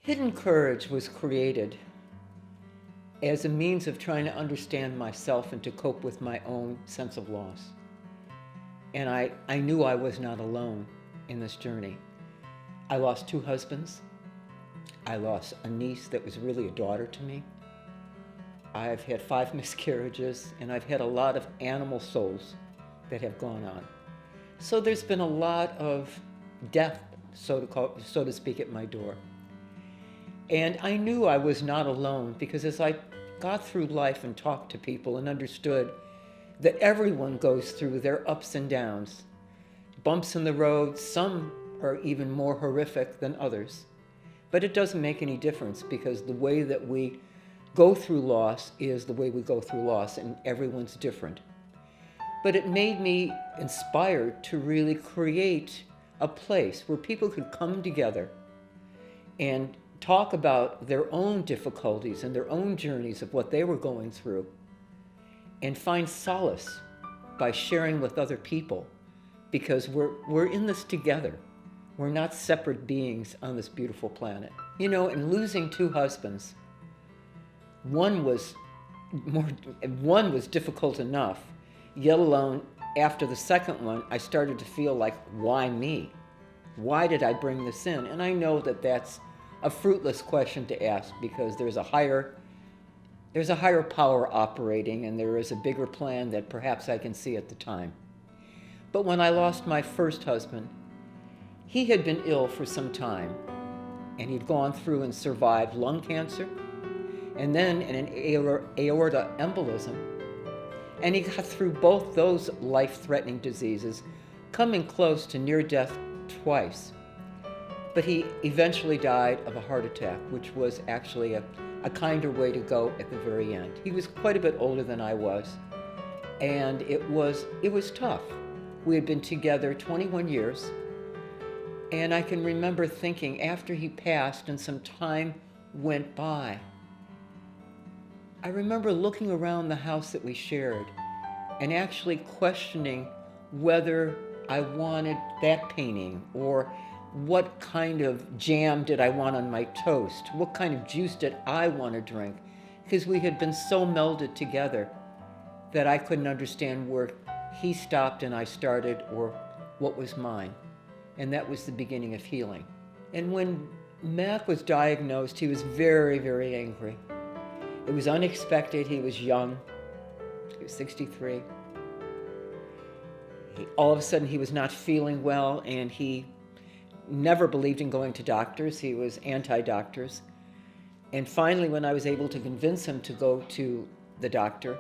Hidden courage was created as a means of trying to understand myself and to cope with my own sense of loss. And I knew I was not alone in this journey. I lost 2 husbands. I lost a niece that was really a daughter to me. I've had 5 miscarriages, and I've had a lot of animal souls that have gone on. So there's been a lot of death, so to speak, at my door. And I knew I was not alone, because as I got through life and talked to people and understood that everyone goes through their ups and downs, bumps in the road, some are even more horrific than others. But it doesn't make any difference, because the way that we go through loss is the way we go through loss, and everyone's different. But it made me inspired to really create a place where people could come together and talk about their own difficulties and their own journeys of what they were going through, and find solace by sharing with other people, because we're in this together. We're not separate beings on this beautiful planet. You know, in losing 2 husbands, one was difficult enough, yet alone after the second one, I started to feel like, why me? Why did I bring this in? And I know that that's a fruitless question to ask, because there's a higher power operating, and there is a bigger plan that perhaps I can see at the time. But when I lost my first husband, he had been ill for some time, and he'd gone through and survived lung cancer, and then an aorta embolism, and he got through both those life-threatening diseases, coming close to near death twice. But he eventually died of a heart attack, which was actually a kinder way to go at the very end. He was quite a bit older than I was, and it was tough. We had been together 21 years, and I can remember thinking after he passed and some time went by, I remember looking around the house that we shared and actually questioning whether I wanted that painting, or what kind of jam did I want on my toast? What kind of juice did I want to drink? Because we had been so melded together that I couldn't understand where he stopped and I started, or what was mine. And that was the beginning of healing. And when Mac was diagnosed, he was very, very angry. It was unexpected. He was young. He was 63. All of a sudden, he was not feeling well, and he never believed in going to doctors. He was anti-doctors. And finally, when I was able to convince him to go to the doctor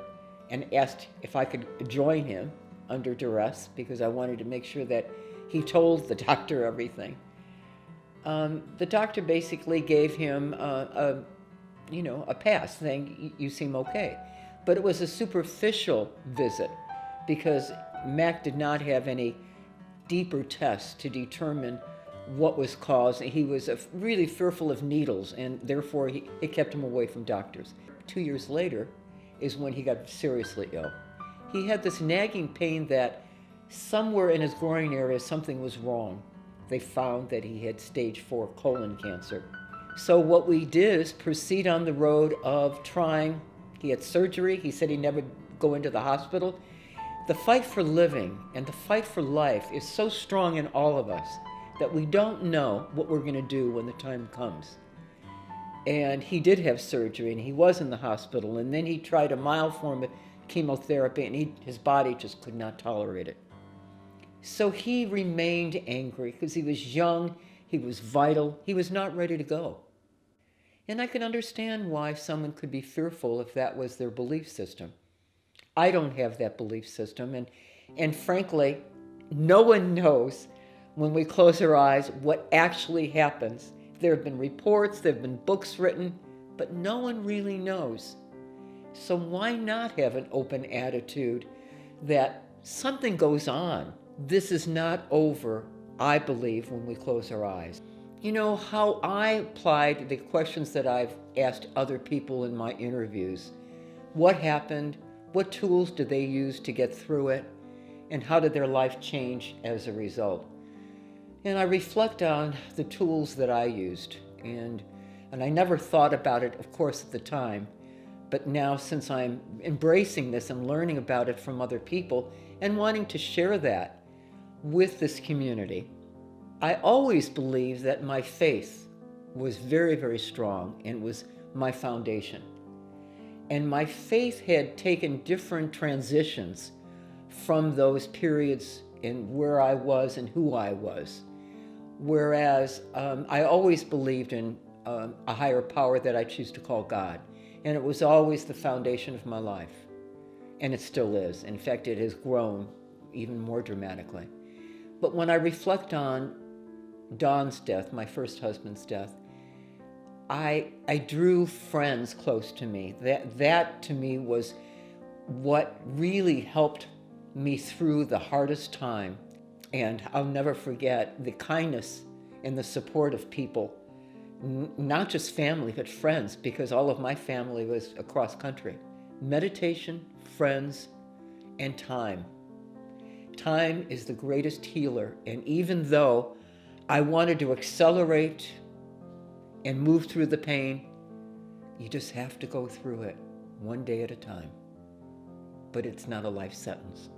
and asked if I could join him under duress, because I wanted to make sure that he told the doctor everything, the doctor basically gave him a pass, saying, you seem okay. But it was a superficial visit, because Mac did not have any deeper tests to determine what was caused. He was really fearful of needles, and therefore it kept him away from doctors. 2 years later is when he got seriously ill. He had this nagging pain that somewhere in his groin area something was wrong. They found that he had stage 4 colon cancer. So what we did is proceed on the road of trying. He had surgery. He said he'd never go into the hospital. The fight for living and the fight for life is so strong in all of us that we don't know what we're going to do when the time comes. And he did have surgery, and he was in the hospital, and then he tried a mild form of chemotherapy, and his body just could not tolerate it. So he remained angry because he was young, he was vital, he was not ready to go. And I can understand why someone could be fearful if that was their belief system. I don't have that belief system, and frankly, no one knows when we close our eyes what actually happens. There have been reports, there have been books written, but no one really knows. So why not have an open attitude that something goes on? This is not over, I believe, when we close our eyes. You know, how I applied the questions that I've asked other people in my interviews. What happened? What tools did they use to get through it? And how did their life change as a result? And I reflect on the tools that I used. And And I never thought about it, of course, at the time. But now, since I'm embracing this and learning about it from other people and wanting to share that with this community, I always believed that my faith was very, very strong and was my foundation. And my faith had taken different transitions from those periods in where I was and who I was. Whereas I always believed in a higher power that I choose to call God. And it was always the foundation of my life. And it still is. In fact, it has grown even more dramatically. But when I reflect on Don's death, my first husband's death, I drew friends close to me. That to me was what really helped me through the hardest time. And I'll never forget the kindness and the support of people, not just family, but friends, because all of my family was across country. Meditation, friends, and time. Time is the greatest healer. And even though I wanted to accelerate and move through the pain, you just have to go through it one day at a time. But it's not a life sentence.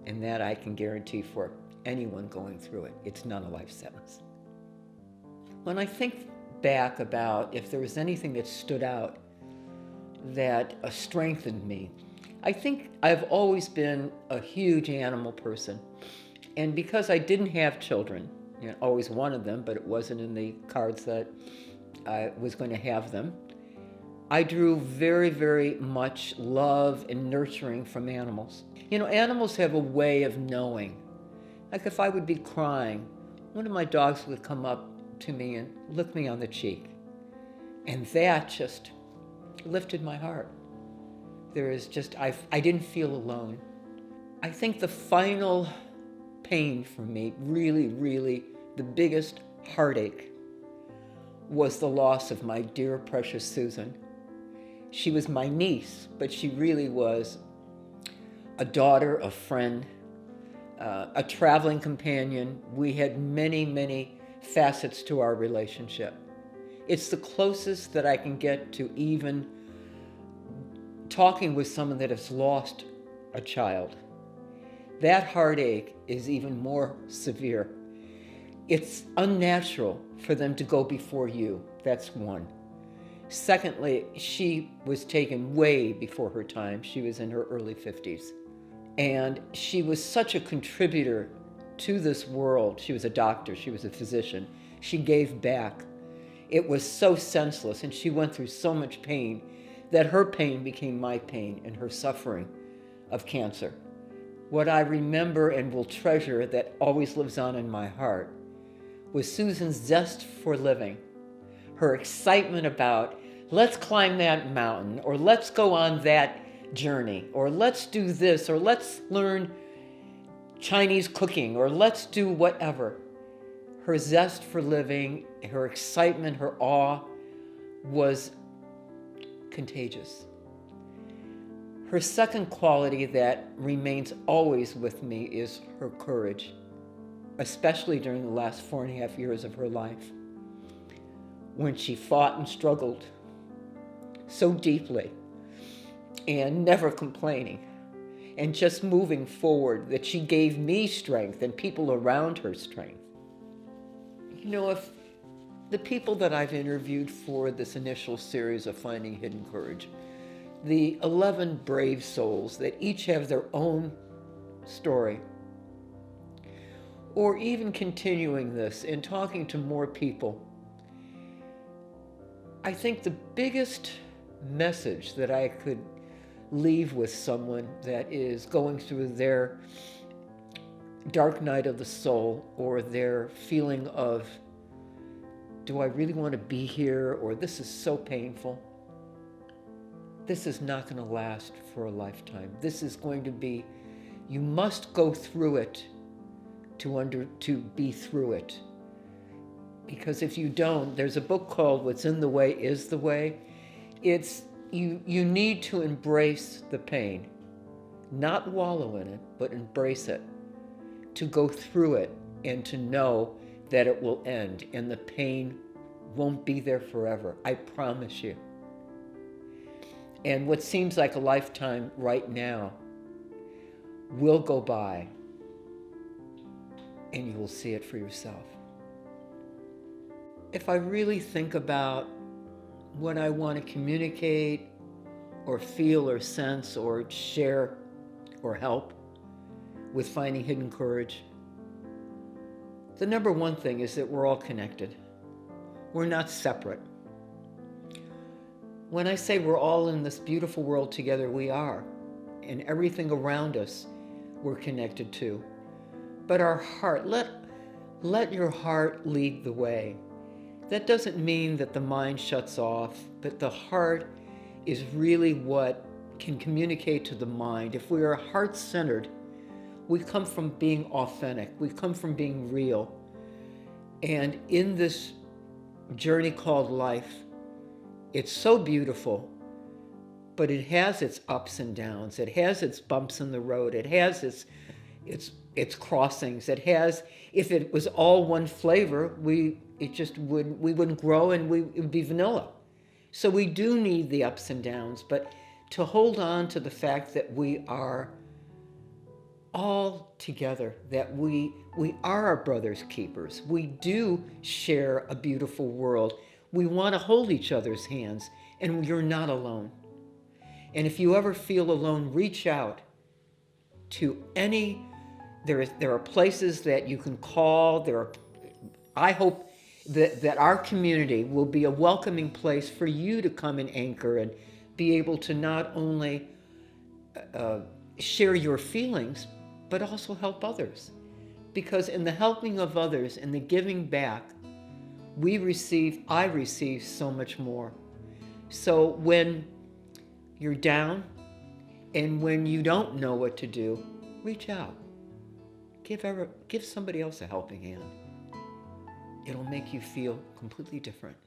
And that I can guarantee for anyone going through it. It's not a life sentence. When I think back about if there was anything that stood out that strengthened me, I think I've always been a huge animal person. And because I didn't have children, always wanted them, but it wasn't in the cards that I was going to have them, I drew very, very much love and nurturing from animals. Animals have a way of knowing. Like if I would be crying, one of my dogs would come up to me and lick me on the cheek. And that just lifted my heart. I didn't feel alone. I think the final pain for me, really, really, the biggest heartache was the loss of my dear, precious Susan. She was my niece, but she really was a daughter, a friend, a traveling companion. We had many, many facets to our relationship. It's the closest that I can get to even talking with someone that has lost a child. That heartache is even more severe. It's unnatural for them to go before you. That's one. Secondly, she was taken way before her time. She was in her early 50s. And she was such a contributor to this world. She was a doctor. She was a physician. She gave back. It was so senseless, and she went through so much pain that her pain became my pain and her suffering of cancer. What I remember and will treasure that always lives on in my heart was Susan's zest for living, her excitement about, let's climb that mountain, or let's go on that journey, or let's do this, or let's learn Chinese cooking, or let's do whatever. Her zest for living, her excitement, her awe was contagious. Her second quality that remains always with me is her courage, especially during the last 4.5 years of her life, when she fought and struggled so deeply and never complaining and just moving forward, that she gave me strength and people around her strength. If the people that I've interviewed for this initial series of Finding Hidden Courage, the 11 brave souls that each have their own story, or even continuing this and talking to more people, I think the biggest message that I could leave with someone that is going through their dark night of the soul, or their feeling of, do I really want to be here, or this is so painful. This is not going to last for a lifetime. This is going to be, you must go through it to be through it. Because if you don't, there's a book called What's in the Way is the Way. It's, you need to embrace the pain, not wallow in it, but embrace it, to go through it and to know that it will end and the pain won't be there forever. I promise you. And what seems like a lifetime right now will go by, and you will see it for yourself. If I really think about what I want to communicate or feel or sense or share or help with finding hidden courage, the number one thing is that we're all connected. We're not separate. When I say we're all in this beautiful world together, we are. And everything around us we're connected to. But our heart, let your heart lead the way. That doesn't mean that the mind shuts off, but the heart is really what can communicate to the mind. If we are heart-centered, we come from being authentic. We come from being real. And in this journey called life, it's so beautiful, but it has its ups and downs. It has its bumps in the road. It has its crossings. It has, if it was all one flavor, we wouldn't grow, and it would be vanilla. So we do need the ups and downs, but to hold on to the fact that we are all together, that we are our brother's keepers. We do share a beautiful world. We want to hold each other's hands, and you're not alone. And if you ever feel alone, reach out to there are places that you can call. I hope that our community will be a welcoming place for you to come and anchor and be able to not only share your feelings, but also help others. Because in the helping of others and the giving back, I receive so much more. So when you're down and when you don't know what to do, reach out. Give somebody else a helping hand. It'll make you feel completely different.